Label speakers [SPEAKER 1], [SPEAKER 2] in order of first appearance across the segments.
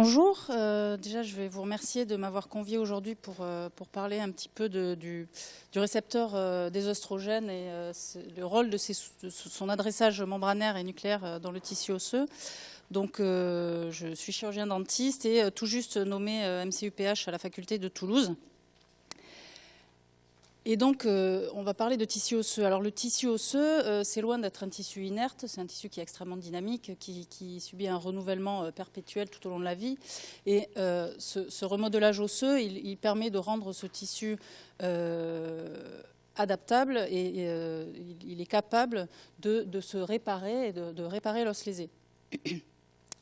[SPEAKER 1] Bonjour, déjà je vais vous remercier de m'avoir convié aujourd'hui pour parler un petit peu du récepteur des oestrogènes et le rôle de son adressage membranaire et nucléaire dans le tissu osseux. Donc je suis chirurgien dentiste et tout juste nommé MCUPH à la faculté de Toulouse. Et donc, on va parler de tissu osseux. Alors, le tissu osseux, c'est loin d'être un tissu inerte. C'est un tissu qui est extrêmement dynamique, qui subit un renouvellement perpétuel tout au long de la vie. Et ce remodelage osseux, il permet de rendre ce tissu adaptable et il est capable de se réparer et de réparer l'os lésé.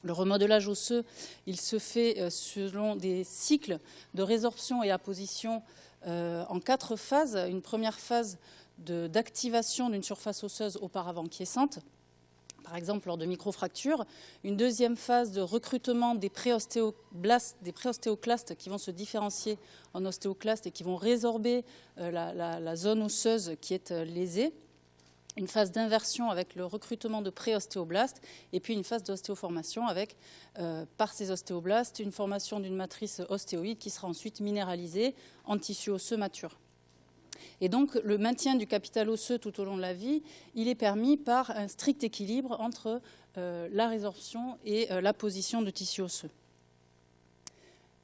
[SPEAKER 1] Le remodelage osseux, il se fait selon des cycles de résorption et apposition en 4 phases. Une première phase d'activation d'une surface osseuse auparavant quiescente, par exemple lors de microfractures. Une deuxième phase de recrutement des préostéoclastes qui vont se différencier en ostéoclastes et qui vont résorber la zone osseuse qui est lésée. Une phase d'inversion avec le recrutement de préostéoblastes et puis une phase d'ostéoformation avec, par ces ostéoblastes, une formation d'une matrice ostéoïde qui sera ensuite minéralisée en tissu osseux mature. Et donc, le maintien du capital osseux tout au long de la vie, il est permis par un strict équilibre entre la résorption et la position de tissu osseux.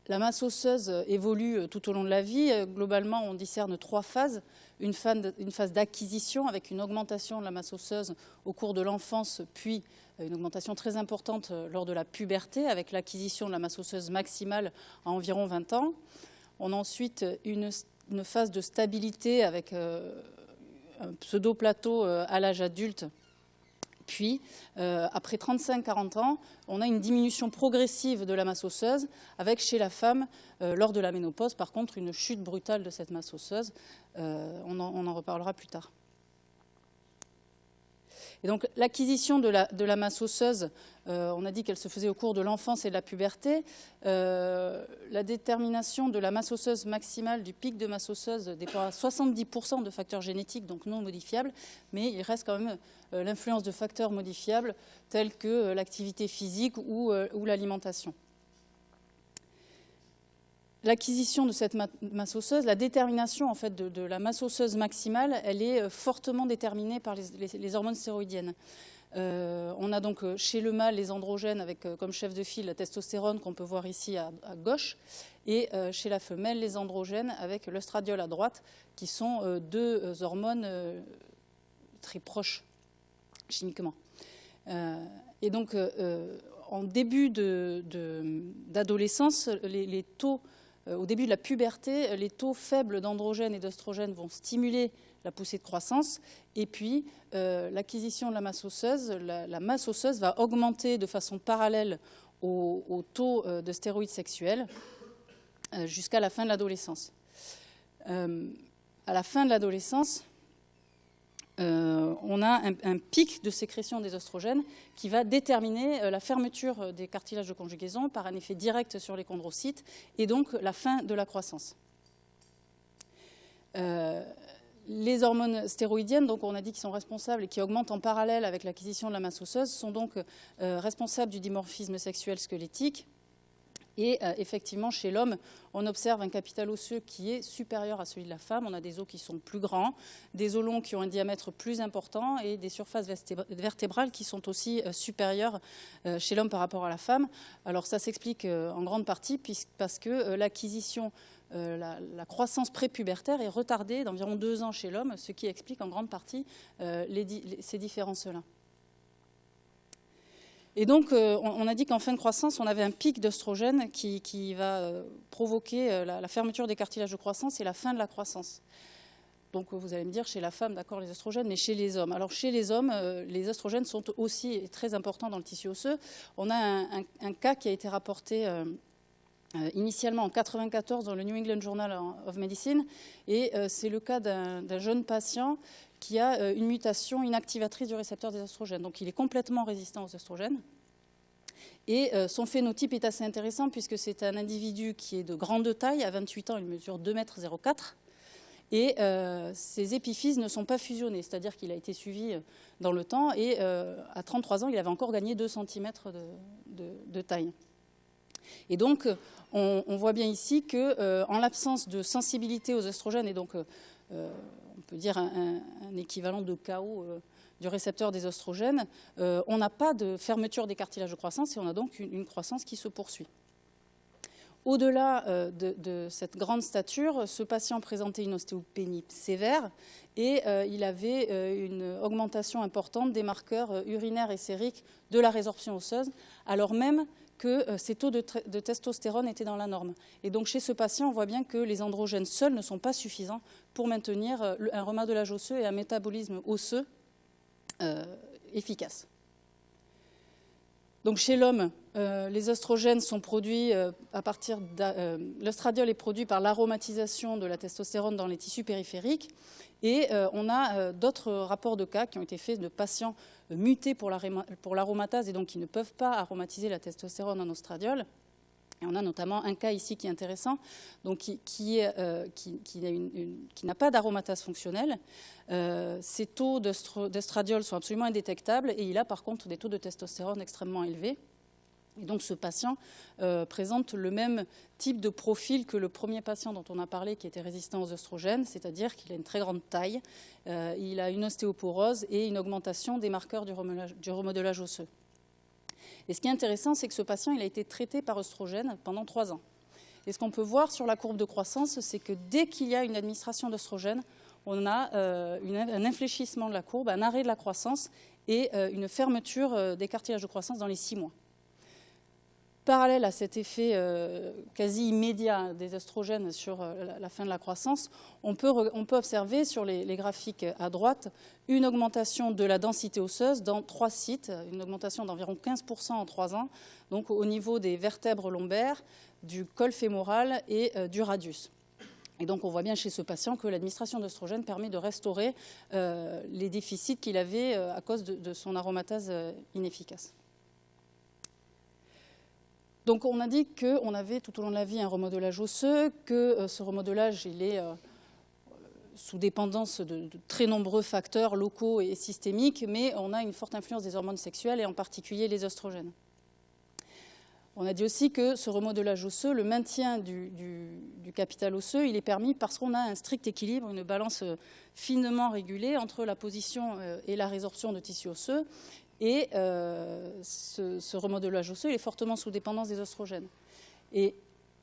[SPEAKER 1] La masse osseuse évolue tout au long de la vie. Globalement, on discerne 3 phases. Une phase d'acquisition avec une augmentation de la masse osseuse au cours de l'enfance, puis une augmentation très importante lors de la puberté avec l'acquisition de la masse osseuse maximale à environ 20 ans. On a ensuite une phase de stabilité avec un pseudo-plateau à l'âge adulte. Puis, après 35-40 ans, on a une diminution progressive de la masse osseuse, avec chez la femme, lors de la ménopause, par contre, une chute brutale de cette masse osseuse. On en reparlera plus tard. Et donc, l'acquisition de la masse osseuse, on a dit qu'elle se faisait au cours de l'enfance et de la puberté. La détermination de la masse osseuse maximale, du pic de masse osseuse, dépend à 70% de facteurs génétiques, donc non modifiables, mais il reste quand même l'influence de facteurs modifiables tels que l'activité physique ou l'alimentation. L'acquisition de cette masse osseuse, la détermination en fait, de la masse osseuse maximale, elle est fortement déterminée par les hormones stéroïdiennes. On a donc chez le mâle les androgènes avec comme chef de file la testostérone qu'on peut voir ici à gauche, et chez la femelle les androgènes avec l'œstradiol à droite, qui sont 2 hormones très proches chimiquement. Et donc en début d'adolescence, les taux au début de la puberté, les taux faibles d'androgènes et d'œstrogènes vont stimuler la poussée de croissance. Et puis, l'acquisition de la masse osseuse, la masse osseuse va augmenter de façon parallèle au taux de stéroïdes sexuels jusqu'à la fin de l'adolescence. À la fin de l'adolescence, on a un pic de sécrétion des oestrogènes qui va déterminer la fermeture des cartilages de conjugaison par un effet direct sur les chondrocytes et donc la fin de la croissance. Les hormones stéroïdiennes, donc on a dit qu'ils sont responsables et qui augmentent en parallèle avec l'acquisition de la masse osseuse, sont donc responsables du dimorphisme sexuel squelettique. Et effectivement, chez l'homme, on observe un capital osseux qui est supérieur à celui de la femme. On a des os qui sont plus grands, des os longs qui ont un diamètre plus important et des surfaces vertébrales qui sont aussi supérieures chez l'homme par rapport à la femme. Alors ça s'explique en grande partie parce que l'acquisition, la croissance prépubertaire est retardée d'environ 2 ans chez l'homme, ce qui explique en grande partie ces différences-là. Et donc, on a dit qu'en fin de croissance, on avait un pic d'œstrogène qui va provoquer la fermeture des cartilages de croissance et la fin de la croissance. Donc, vous allez me dire, chez la femme, d'accord, les oestrogènes, mais chez les hommes. Alors, chez les hommes, les oestrogènes sont aussi très importants dans le tissu osseux. On a un cas qui a été rapporté initialement en 1994 dans le New England Journal of Medicine, et c'est le cas d'un jeune patient qui a une mutation inactivatrice du récepteur des oestrogènes. Donc il est complètement résistant aux oestrogènes. Et son phénotype est assez intéressant puisque c'est un individu qui est de grande taille. À 28 ans, il mesure 2,04 m. Et ses épiphyses ne sont pas fusionnées, c'est-à-dire qu'il a été suivi dans le temps. Et à 33 ans, il avait encore gagné 2 cm de taille. Et donc, on voit bien ici qu'en l'absence de sensibilité aux oestrogènes, et donc on peut dire un équivalent de KO du récepteur des oestrogènes, on n'a pas de fermeture des cartilages de croissance et on a donc une croissance qui se poursuit. Au-delà de cette grande stature, ce patient présentait une ostéopénie sévère et il avait une augmentation importante des marqueurs urinaires et sériques de la résorption osseuse, alors même que ces taux de testostérone étaient dans la norme. Et donc chez ce patient, on voit bien que les androgènes seuls ne sont pas suffisants pour maintenir un remodelage osseux et un métabolisme osseux efficace. Donc chez l'homme, les oestrogènes sont produits à partir l'œstradiol est produit par l'aromatisation de la testostérone dans les tissus périphériques et on a d'autres rapports de cas qui ont été faits de patients mutés pour l'aromatase et donc qui ne peuvent pas aromatiser la testostérone en oestradiol. Et on a notamment un cas ici qui est intéressant, donc qui n'a pas d'aromatase fonctionnelle. Ces taux d'œstradiol sont absolument indétectables et il a par contre des taux de testostérone extrêmement élevés. Et donc ce patient présente le même type de profil que le premier patient dont on a parlé qui était résistant aux oestrogènes, c'est-à-dire qu'il a une très grande taille, il a une ostéoporose et une augmentation des marqueurs du remodelage osseux. Et ce qui est intéressant, c'est que ce patient il a été traité par oestrogène pendant 3 ans. Et ce qu'on peut voir sur la courbe de croissance, c'est que dès qu'il y a une administration d'oestrogène, on a un infléchissement de la courbe, un arrêt de la croissance et une fermeture des cartilages de croissance dans les 6 mois. Parallèle à cet effet quasi immédiat des oestrogènes sur la fin de la croissance, on peut observer sur les graphiques à droite une augmentation de la densité osseuse dans 3 sites, une augmentation d'environ 15% en 3 ans, donc au niveau des vertèbres lombaires, du col fémoral et du radius. Et donc on voit bien chez ce patient que l'administration d'oestrogènes permet de restaurer les déficits qu'il avait à cause de son aromatase inefficace. Donc on a dit qu'on avait tout au long de la vie un remodelage osseux, que ce remodelage il est sous dépendance de très nombreux facteurs locaux et systémiques, mais on a une forte influence des hormones sexuelles et en particulier les oestrogènes. On a dit aussi que ce remodelage osseux, le maintien du capital osseux, il est permis parce qu'on a un strict équilibre, une balance finement régulée entre la position et la résorption de tissu osseux. Et ce remodelage osseux il est fortement sous dépendance des oestrogènes. Et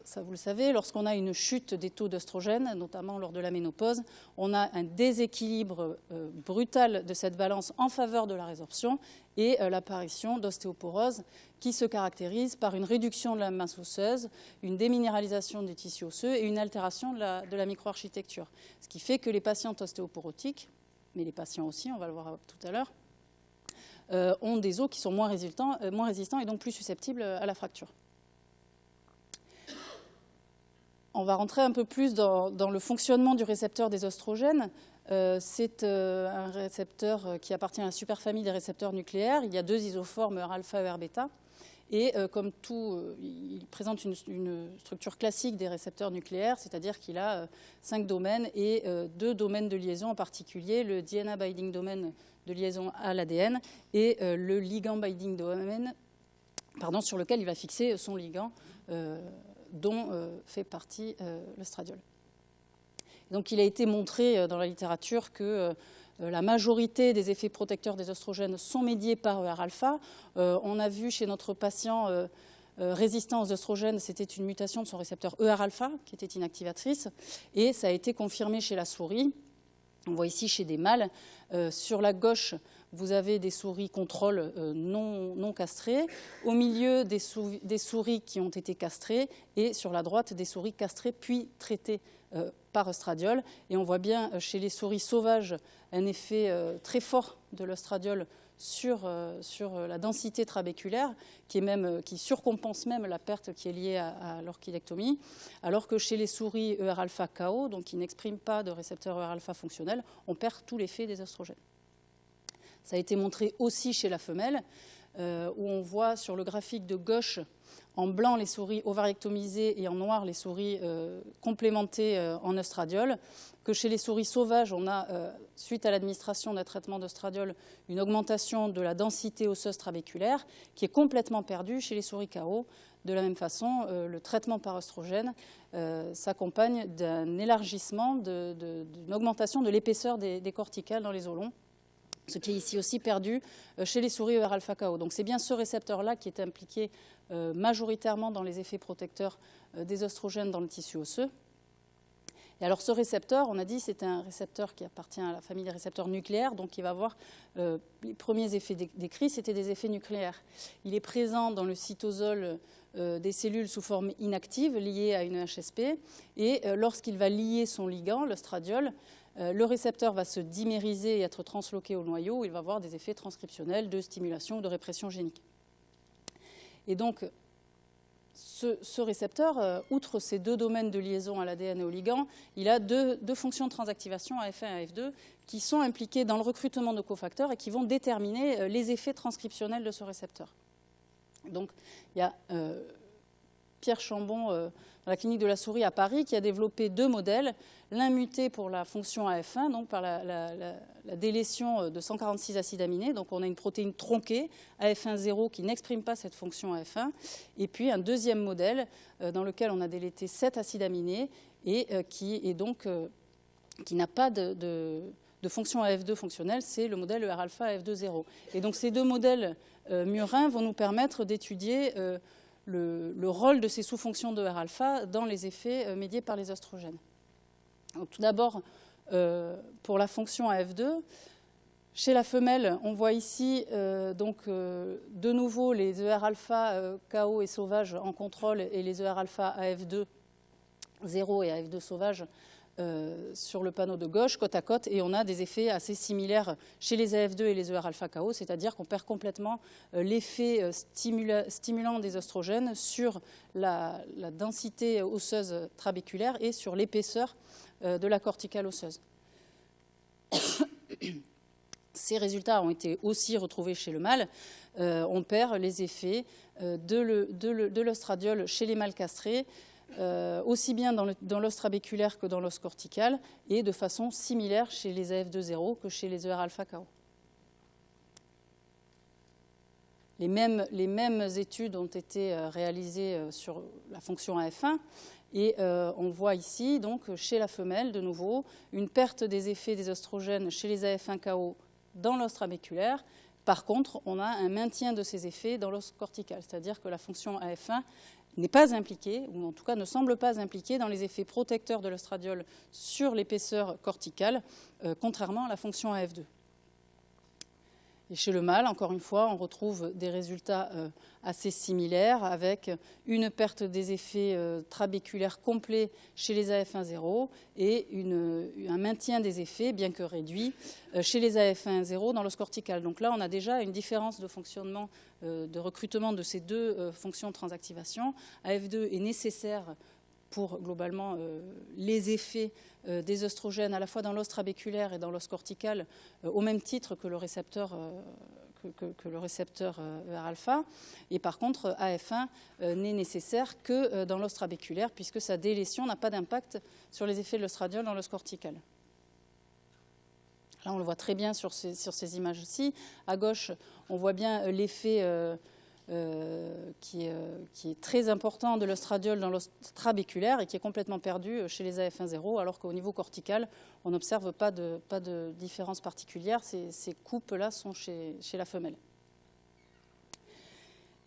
[SPEAKER 1] ça, vous le savez, lorsqu'on a une chute des taux d'oestrogènes, notamment lors de la ménopause, on a un déséquilibre brutal de cette balance en faveur de la résorption et l'apparition d'ostéoporose qui se caractérise par une réduction de la masse osseuse, une déminéralisation des tissus osseux et une altération de la microarchitecture. Ce qui fait que les patientes ostéoporotiques, mais les patients aussi, on va le voir tout à l'heure, ont des os qui sont moins résistants et donc plus susceptibles à la fracture. On va rentrer un peu plus dans le fonctionnement du récepteur des oestrogènes. C'est un récepteur qui appartient à la superfamille des récepteurs nucléaires. Il y a 2 isoformes ER-alpha et ER-bêta. Et comme tout, il présente une structure classique des récepteurs nucléaires, c'est-à-dire qu'il a 5 domaines et 2 domaines de liaison en particulier, le DNA binding domain de liaison à l'ADN et le ligand binding domain sur lequel il va fixer son ligand dont fait partie l'œstradiol. Donc il a été montré dans la littérature que la majorité des effets protecteurs des oestrogènes sont médiés par ER-alpha. On a vu chez notre patient résistant aux oestrogènes, c'était une mutation de son récepteur ER-alpha qui était inactivatrice et ça a été confirmé chez la souris. On voit ici chez des mâles, sur la gauche, vous avez des souris contrôle non castrées, au milieu des souris qui ont été castrées et sur la droite des souris castrées puis traitées par oestradiol. Et on voit bien chez les souris sauvages un effet très fort de l'oestradiol sur la densité trabéculaire qui surcompense même la perte qui est liée à l'orchidectomie, alors que chez les souris ER-alpha KO, donc qui n'expriment pas de récepteur ER-alpha fonctionnel, on perd tout l'effet des oestrogènes. Ça a été montré aussi chez la femelle, où on voit sur le graphique de gauche En blanc, les souris ovariectomisées et en noir, les souris complémentées en oestradiol. Que chez les souris sauvages, on a, suite à l'administration d'un traitement d'oestradiol, une augmentation de la densité osseuse trabéculaire qui est complètement perdue chez les souris KO. De la même façon, le traitement par oestrogène s'accompagne d'un élargissement, d'une augmentation de l'épaisseur des corticales dans les os longs, ce qui est ici aussi perdu chez les souris ER-alpha-KO. Donc c'est bien ce récepteur-là qui est impliqué majoritairement dans les effets protecteurs des oestrogènes dans le tissu osseux. Et alors ce récepteur, on a dit, c'est un récepteur qui appartient à la famille des récepteurs nucléaires, donc il va avoir les premiers effets décrits, c'était des effets nucléaires. Il est présent dans le cytosol des cellules sous forme inactive liées à une HSP, et lorsqu'il va lier son ligand, l'oestradiol, le récepteur va se dimériser et être transloqué au noyau, où il va avoir des effets transcriptionnels de stimulation ou de répression génique. Et donc, ce récepteur, outre ces deux domaines de liaison à l'ADN et au ligand, il a deux fonctions de transactivation, AF1 et AF2, qui sont impliquées dans le recrutement de cofacteurs et qui vont déterminer les effets transcriptionnels de ce récepteur. Donc, il y a Pierre Chambon, dans la clinique de la souris à Paris, qui a développé deux modèles. L'un muté pour la fonction AF1, donc par la délétion de 146 acides aminés. Donc on a une protéine tronquée, AF1-0, qui n'exprime pas cette fonction AF1. Et puis un deuxième modèle dans lequel on a délété 7 acides aminés et qui n'a pas de fonction AF2 fonctionnelle, c'est le modèle ER-alpha AF2-0. Et donc ces deux modèles murins vont nous permettre d'étudier le rôle de ces sous-fonctions de ER-alpha dans les effets médiés par les oestrogènes. Donc, tout d'abord, pour la fonction AF2, chez la femelle, on voit ici de nouveau les ER-alpha KO et sauvages en contrôle et les ER-alpha AF2 0 et AF2 sauvages sur le panneau de gauche, côte à côte, et on a des effets assez similaires chez les AF2 et les ER-alpha-KO, c'est-à-dire qu'on perd complètement l'effet stimulant des oestrogènes sur la densité osseuse trabéculaire et sur l'épaisseur de la corticale osseuse. Ces résultats ont été aussi retrouvés chez le mâle. On perd les effets de l'oestradiol chez les mâles castrés, aussi bien dans l'os trabéculaire que dans l'os cortical, et de façon similaire chez les AF2-0 que chez les ER-alpha-KO. Les mêmes études ont été réalisées sur la fonction AF1, et on voit ici, donc, chez la femelle, de nouveau, une perte des effets des oestrogènes chez les AF1-KO dans l'os trabéculaire. Par contre, on a un maintien de ces effets dans l'os cortical, c'est-à-dire que la fonction AF1 n'est pas impliquée, ou en tout cas ne semble pas impliquée dans les effets protecteurs de l'oestradiol sur l'épaisseur corticale, contrairement à la fonction AF2. Et chez le mâle, encore une fois, on retrouve des résultats assez similaires avec une perte des effets trabéculaires complets chez les AF1-0 et un maintien des effets, bien que réduit, chez les AF1-0 dans l'os cortical. Donc là, on a déjà une différence de fonctionnement, de recrutement de ces deux fonctions de transactivation. AF2 est nécessaire pour globalement les effets des oestrogènes à la fois dans l'os trabéculaire et dans l'os cortical, au même titre que le récepteur ER-alpha. Et par contre, AF1 n'est nécessaire que dans l'os trabéculaire, puisque sa délétion n'a pas d'impact sur les effets de l'oestradiol dans l'os cortical. Là, on le voit très bien sur ces images-ci. À gauche, on voit bien l'effet qui est très important de l'oestradiol dans l'os trabéculaire et qui est complètement perdu chez les AF1-0, alors qu'au niveau cortical, on n'observe pas de différence particulière. Ces coupes-là sont chez la femelle.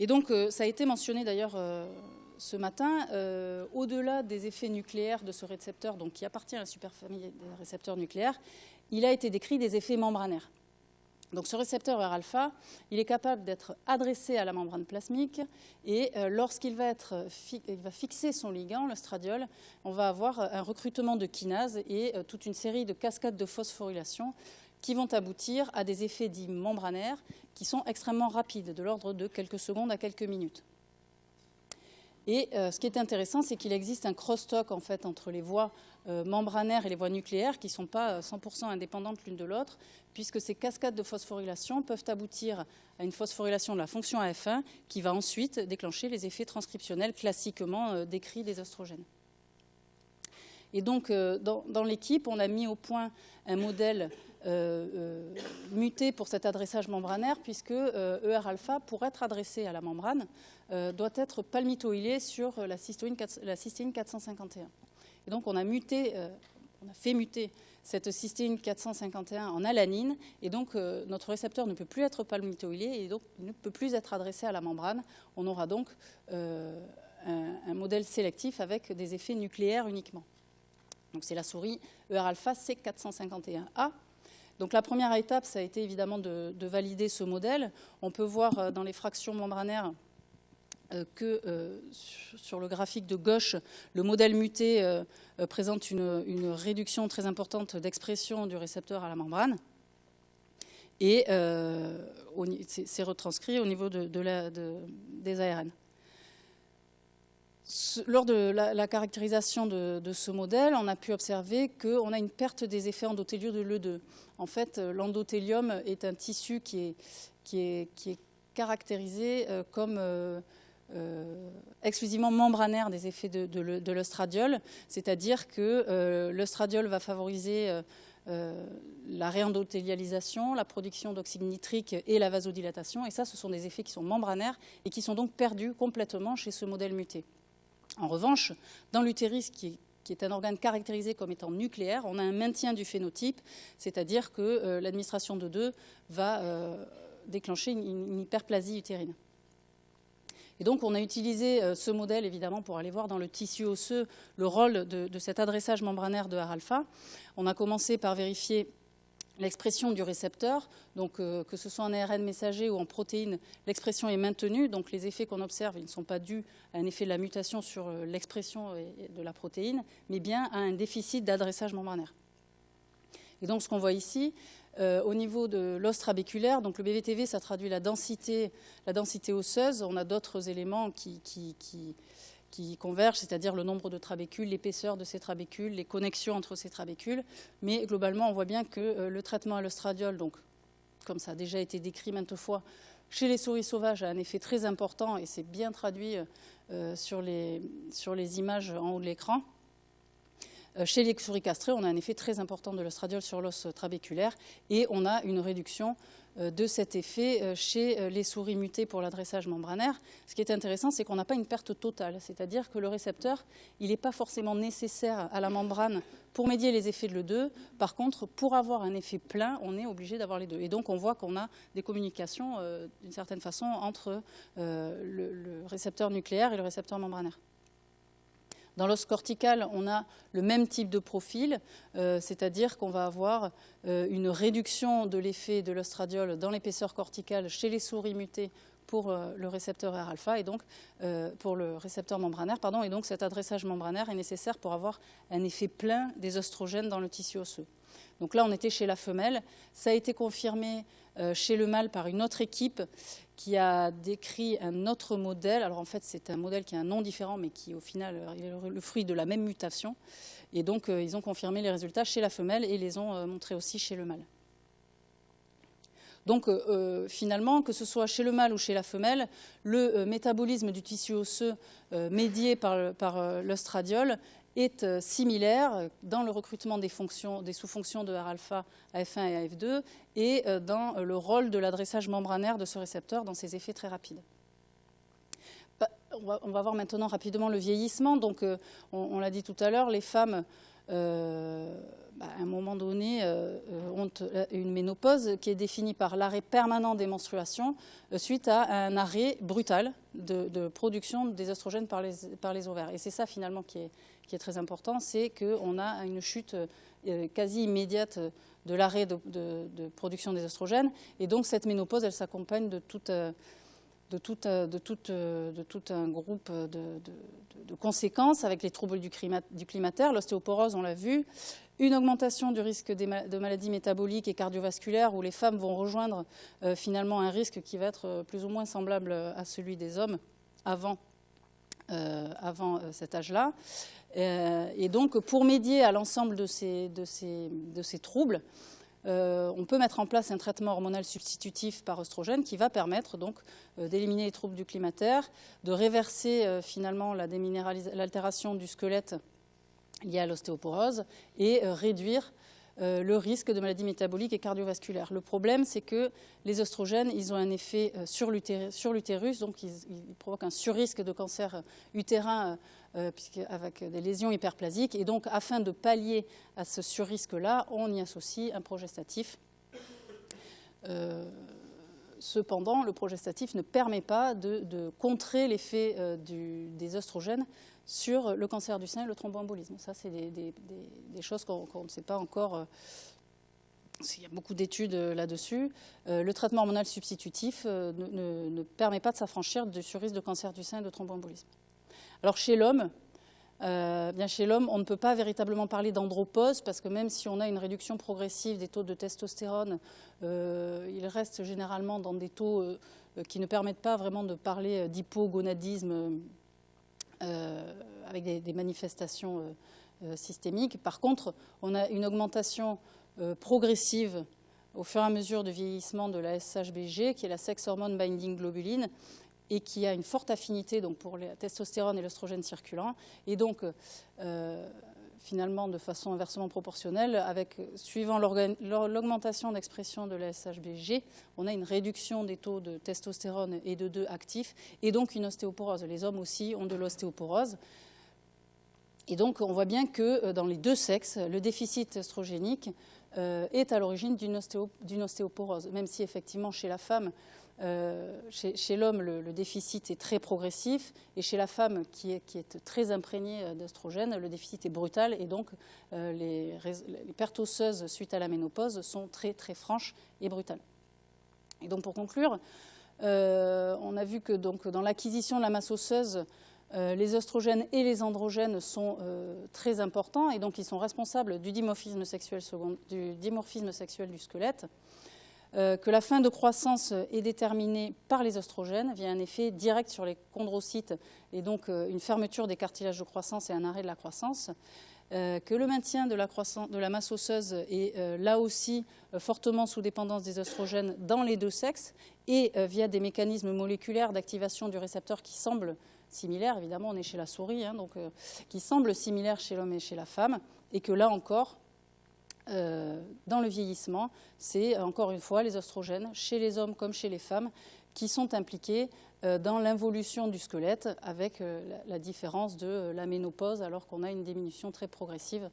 [SPEAKER 1] Et donc, ça a été mentionné d'ailleurs ce matin, au-delà des effets nucléaires de ce récepteur, donc, qui appartient à la superfamille des récepteurs nucléaires, il a été décrit des effets membranaires. Donc ce récepteur ER-alpha, il est capable d'être adressé à la membrane plasmique et lorsqu'il va fixer son ligand, l'oestradiol, on va avoir un recrutement de kinase et toute une série de cascades de phosphorylation qui vont aboutir à des effets dits membranaires qui sont extrêmement rapides, de l'ordre de quelques secondes à quelques minutes. Et ce qui est intéressant, c'est qu'il existe un crosstalk en fait entre les voies membranaires et les voies nucléaires qui ne sont pas 100% indépendantes l'une de l'autre, puisque ces cascades de phosphorylation peuvent aboutir à une phosphorylation de la fonction AF1 qui va ensuite déclencher les effets transcriptionnels classiquement décrits des oestrogènes. Et donc, dans l'équipe, on a mis au point un modèle muté pour cet adressage membranaire, puisque ER-alpha, pour être adressé à la membrane, doit être palmitoylé sur la cystéine 451. Et donc, on a fait muter cette cystéine 451 en alanine, et donc notre récepteur ne peut plus être palmitoylé, et donc ne peut plus être adressé à la membrane. On aura donc un modèle sélectif avec des effets nucléaires uniquement. Donc c'est la souris ER-alpha C451A. Donc la première étape, ça a été évidemment de valider ce modèle. On peut voir dans les fractions membranaires que sur le graphique de gauche, le modèle muté présente une réduction très importante d'expression du récepteur à la membrane. Et c'est retranscrit au niveau des ARN. Lors de la caractérisation de ce modèle, on a pu observer qu'on a une perte des effets endothéliaux de l'E2. En fait, l'endothélium est un tissu qui est caractérisé comme exclusivement membranaire des effets de l'œstradiol, c'est-à-dire que l'œstradiol va favoriser la réendothélialisation, la production d'oxyde nitrique et la vasodilatation, et ça, ce sont des effets qui sont membranaires et qui sont donc perdus complètement chez ce modèle muté. En revanche, dans l'utérus, qui est un organe caractérisé comme étant nucléaire, on a un maintien du phénotype, c'est-à-dire que l'administration de 2 va déclencher une hyperplasie utérine. Et donc, on a utilisé ce modèle, évidemment, pour aller voir dans le tissu osseux le rôle de cet adressage membranaire de ER-alpha. On a commencé par vérifier l'expression du récepteur, donc que ce soit en ARN messager ou en protéines, l'expression est maintenue, donc les effets qu'on observe ils ne sont pas dus à un effet de la mutation sur l'expression de la protéine, mais bien à un déficit d'adressage membranaire. Et donc ce qu'on voit ici, au niveau de l'os trabéculaire, donc le BVTV, ça traduit la densité osseuse, on a d'autres éléments qui convergent, c'est-à-dire le nombre de trabécules, l'épaisseur de ces trabécules, les connexions entre ces trabécules. Mais globalement, on voit bien que le traitement à l'œstradiol, donc, comme ça a déjà été décrit maintes fois, chez les souris sauvages a un effet très important et c'est bien traduit sur les images en haut de l'écran. Chez les souris castrées, on a un effet très important de l'œstradiol sur l'os trabéculaire et on a une réduction de cet effet chez les souris mutées pour l'adressage membranaire. Ce qui est intéressant, c'est qu'on n'a pas une perte totale, c'est-à-dire que le récepteur, il n'est pas forcément nécessaire à la membrane pour médier les effets de l'E2. Par contre, pour avoir un effet plein, on est obligé d'avoir les deux. Et donc, on voit qu'on a des communications, d'une certaine façon, entre le récepteur nucléaire et le récepteur membranaire. Dans l'os cortical, on a le même type de profil, c'est-à-dire qu'on va avoir une réduction de l'effet de l'œstradiol dans l'épaisseur corticale chez les souris mutées pour le récepteur ER-alpha et donc pour le récepteur membranaire. Et donc cet adressage membranaire est nécessaire pour avoir un effet plein des œstrogènes dans le tissu osseux. Donc là, on était chez la femelle. Ça a été confirmé chez le mâle par une autre équipe qui a décrit un autre modèle. Alors en fait, c'est un modèle qui a un nom différent, mais qui au final est le fruit de la même mutation. Et donc, ils ont confirmé les résultats chez la femelle et les ont montrés aussi chez le mâle. Donc, finalement, que ce soit chez le mâle ou chez la femelle, le métabolisme du tissu osseux médié par l'œstradiol est similaire dans le recrutement des sous-fonctions de ER-alpha, AF1 et AF2 et dans le rôle de l'adressage membranaire de ce récepteur dans ses effets très rapides. On va voir maintenant rapidement le vieillissement. Donc, on l'a dit tout à l'heure, les femmes, à un moment donné, ont une ménopause qui est définie par l'arrêt permanent des menstruations suite à un arrêt brutal de production des oestrogènes par les ovaires. Et c'est ça finalement qui est très important, c'est qu'on a une chute quasi immédiate de l'arrêt de production des oestrogènes. Et donc cette ménopause, elle s'accompagne de tout un groupe de conséquences avec les troubles du climatério, l'ostéoporose, on l'a vu, une augmentation du risque de maladies métaboliques et cardiovasculaires où les femmes vont rejoindre finalement un risque qui va être plus ou moins semblable à celui des hommes avant avant cet âge-là. Et donc, pour médier à l'ensemble de ces troubles, on peut mettre en place un traitement hormonal substitutif par oestrogène qui va permettre donc d'éliminer les troubles du climatéaire, de réverser finalement l'altération du squelette liée à l'ostéoporose et réduire le risque de maladies métaboliques et cardiovasculaires. Le problème, c'est que les oestrogènes, ils ont un effet sur l'utérus, donc ils provoquent un surrisque de cancer utérin avec des lésions hyperplasiques. Et donc, afin de pallier à ce surrisque-là, on y associe un progestatif. Cependant, le progestatif ne permet pas de contrer l'effet des oestrogènes sur le cancer du sein et le thromboembolisme. Ça, c'est des choses qu'on ne sait pas encore. Il y a beaucoup d'études là-dessus. Le traitement hormonal substitutif ne permet pas de s'affranchir du surrisque de cancer du sein et de thromboembolisme. Alors, chez l'homme, on ne peut pas véritablement parler d'andropause parce que même si on a une réduction progressive des taux de testostérone, il reste généralement dans des taux qui ne permettent pas vraiment de parler d'hypogonadisme avec des manifestations systémiques. Par contre, on a une augmentation progressive au fur et à mesure du vieillissement de la SHBG, qui est la Sex Hormone Binding Globulin, et qui a une forte affinité donc, pour la testostérone et l'œstrogène circulant. Et donc, finalement, de façon inversement proportionnelle, suivant l'augmentation d'expression de la SHBG, on a une réduction des taux de testostérone et de 2 actifs, et donc une ostéoporose. Les hommes aussi ont de l'ostéoporose. Et donc, on voit bien que dans les deux sexes, le déficit œstrogénique est à l'origine d'une ostéoporose, même si effectivement, chez la femme, chez l'homme, le déficit est très progressif, et chez la femme, qui est très imprégnée d'œstrogène, le déficit est brutal, et donc les pertes osseuses suite à la ménopause sont très, très franches et brutales. Et donc, pour conclure, on a vu que donc, dans l'acquisition de la masse osseuse, les oestrogènes et les androgènes sont très importants, et donc ils sont responsables du dimorphisme sexuel du squelette. Que la fin de croissance est déterminée par les oestrogènes via un effet direct sur les chondrocytes et donc une fermeture des cartilages de croissance et un arrêt de la croissance. Que le maintien de la masse osseuse est là aussi fortement sous dépendance des oestrogènes dans les deux sexes et via des mécanismes moléculaires d'activation du récepteur qui semblent similaires. Évidemment, on est chez la souris, hein, donc qui semblent similaires chez l'homme et chez la femme, et que là encore, dans le vieillissement, c'est encore une fois les oestrogènes, chez les hommes comme chez les femmes, qui sont impliqués dans l'involution du squelette avec la différence de la ménopause alors qu'on a une diminution très progressive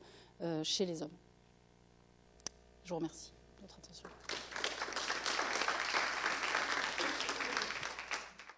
[SPEAKER 1] chez les hommes. Je vous remercie de votre attention.